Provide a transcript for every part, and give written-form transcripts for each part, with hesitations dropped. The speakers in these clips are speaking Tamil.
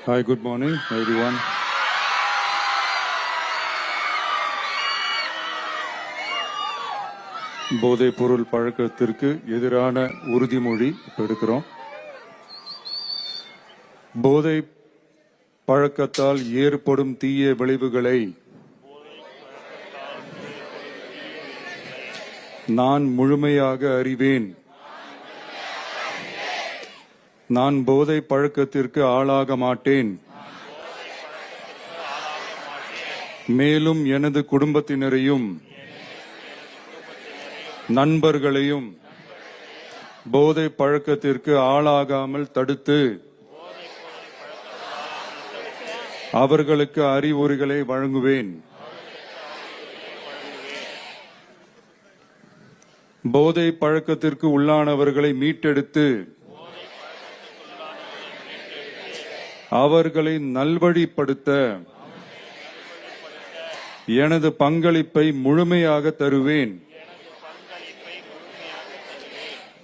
Hi, good morning, everyone. போதைப் பொருள் பழக்கத்திற்கு எதிரான உறுதிமொழி எடுக்கிறோம். போதை பழக்கத்தால் ஏற்படும் தீய விளைவுகளை நான் முழுமையாக அறிவேன். நான் போதை பழக்கத்திற்கு ஆளாக மாட்டேன். மேலும் எனது குடும்பத்தினரையும் நண்பர்களையும் போதை பழக்கத்திற்கு ஆளாகாமல் தடுத்து அவர்களுக்கு அறிவுரைகளை வழங்குவேன். போதை பழக்கத்திற்கு உள்ளானவர்களை மீட்டெடுத்து அவர்களை நல்வழிப்படுத்த எனது பங்களிப்பை முழுமையாக தருவேன்.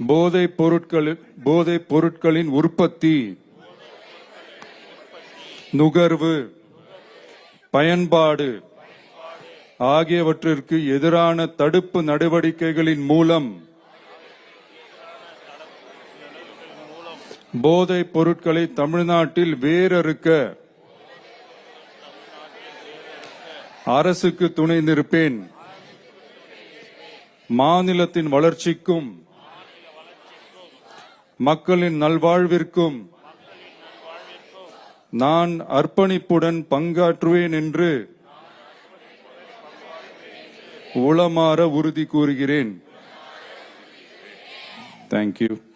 போதைப் பொருட்களின் உற்பத்தி, நுகர்வு, பயன்பாடு ஆகியவற்றிற்கு எதிரான தடுப்பு நடவடிக்கைகளின் மூலம் போதைப் பொருட்களை தமிழ்நாட்டில் வேரறுக்க அரசுக்கு துணை நிற்பேன். மாநிலத்தின் வளர்ச்சிக்கும் மக்களின் நல்வாழ்விற்கும் நான் அர்ப்பணிப்புடன் பங்காற்றுவேன் என்று உளமாற உறுதி கூறுகிறேன். தேங்க்யூ.